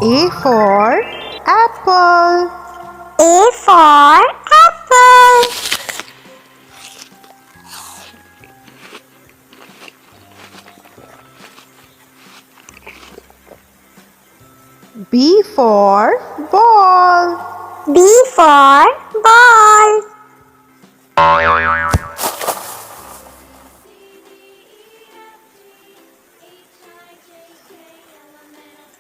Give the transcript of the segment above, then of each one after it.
A for apple. A for apple. B for ball. B for ball.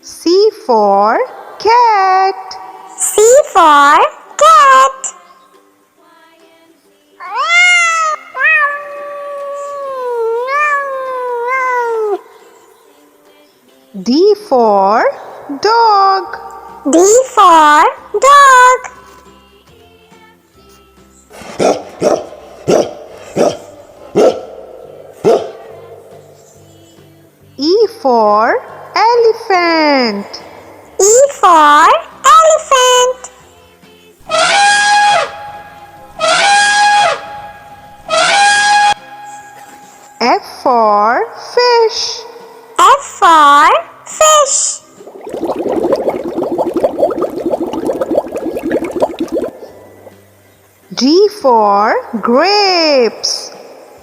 C for cat. C for cat. D for dog. D for dog. E for elephant. E for elephant. F for fish. F for fish. G for grapes.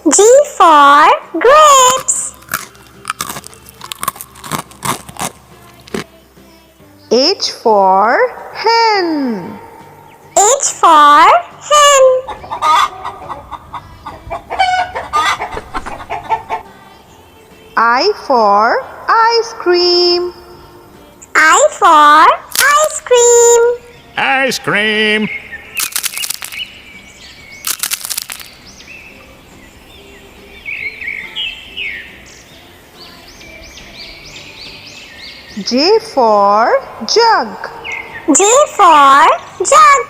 G for grapes. H for hen. H for hen. I for ice cream. I for ice cream. Ice cream. J for jug. J for jug.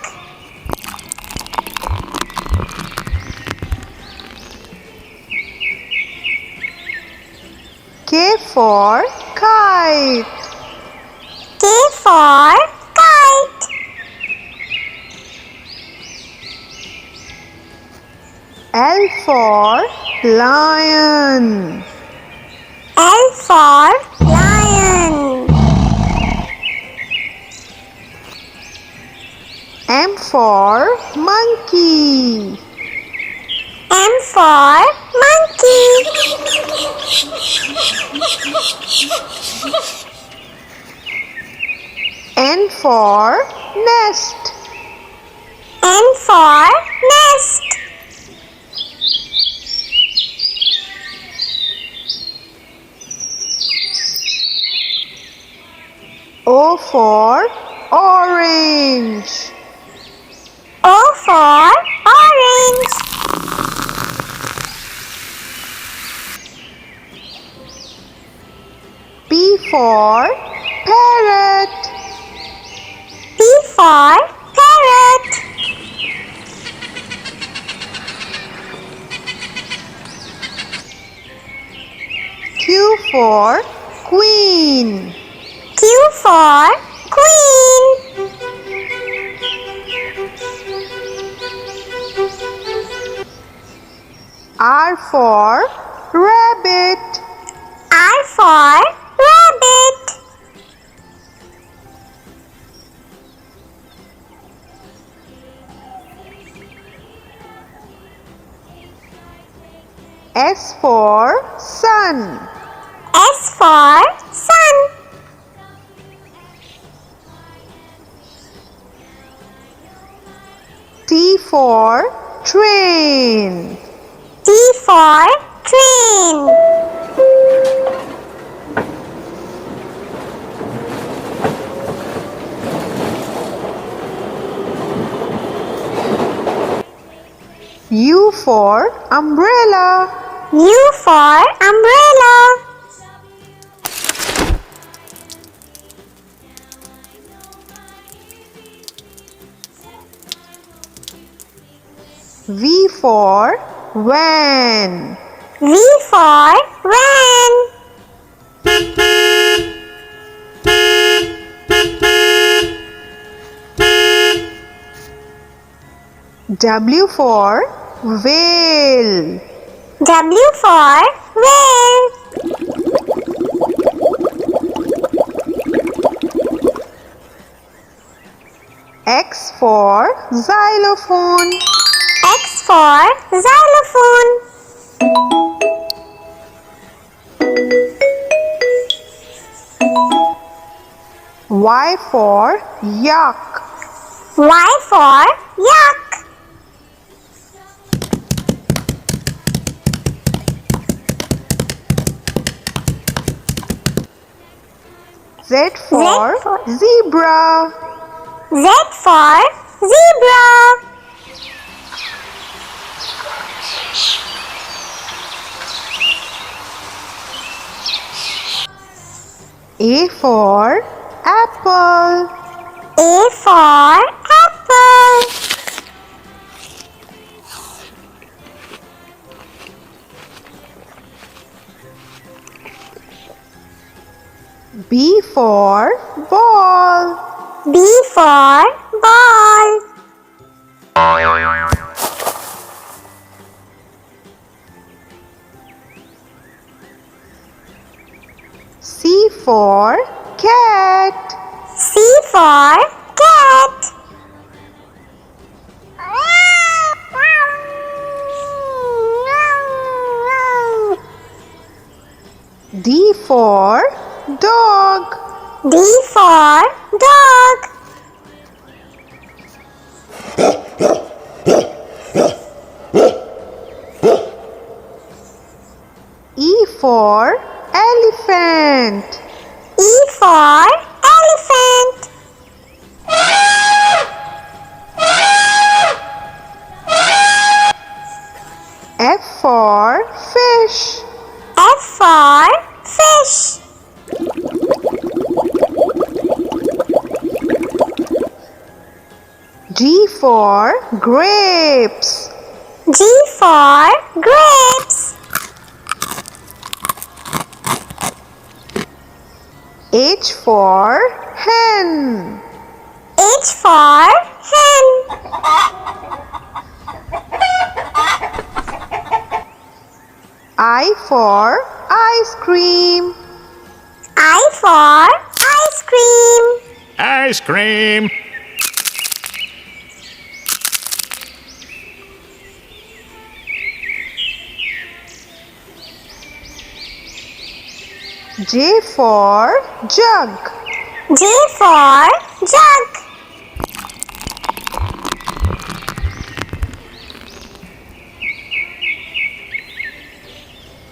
K for kite. K for kite. L for lion. L for lion. M for monkey. M for monkey. N for nest. N for nest. O for orange. O for orange. P for parrot. P for parrot. Q for queen. Q for queen. R for rabbit. R for rabbit. S for sun. S for sun. T for train. T for train. U for umbrella. U for umbrella. V for van. V for van. W for whale. W for whale. for xylophone. X for xylophone. Y for yak. Y for yak. Z for for zebra. Z for zebra. A for apple. A for apple. B for ball. B for ball. C for cat. C for cat. D for dog. D for dog. E for elephant. E for elephant. F for fish. F for fish. G for grapes. G for grapes. H for hen. H for hen. I for ice cream. I for ice cream. Ice cream. J for jug. J for jug.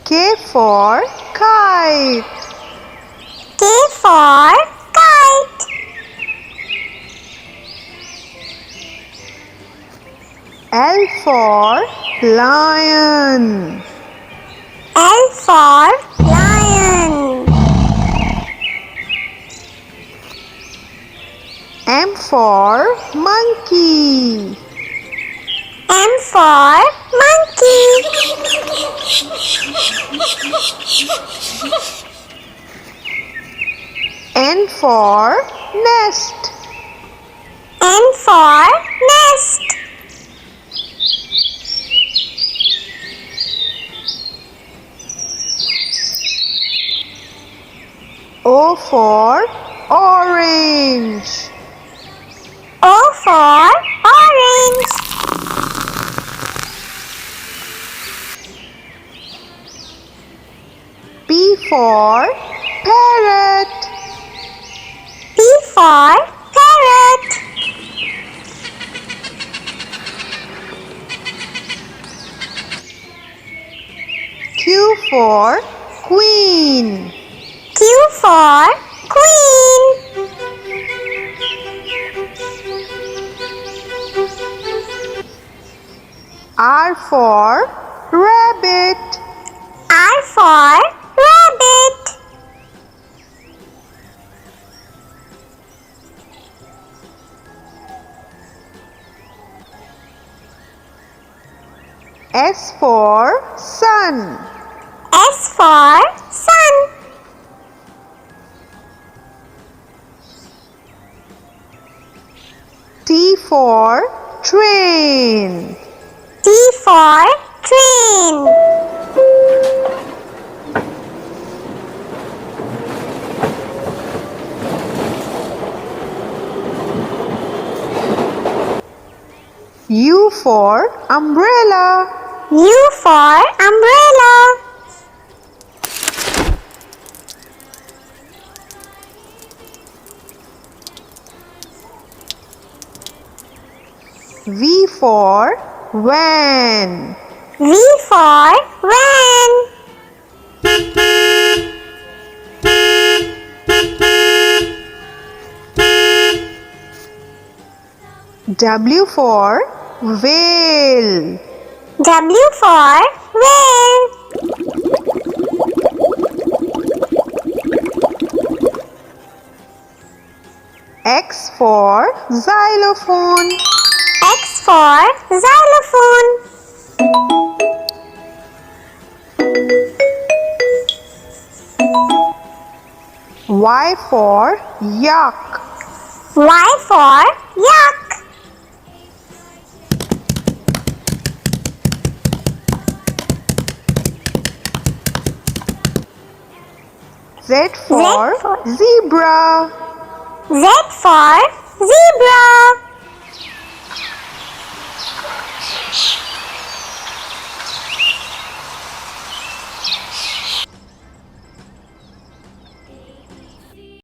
K for kite. K for kite. L for lion. L for lion. M for monkey. M for monkey. N for nest. N for nest. O for orange. O for orange. P for parrot. P for parrot. Q for queen. Q for queen. R for rabbit. R for rabbit. S for sun. S for sun. T for train. T for train. U for umbrella. U for umbrella. V for van. V for van. W for whale. W for whale. X for xylophone. X for xylophone. Y for yak. Y for yak. Z for for zebra. Z for zebra.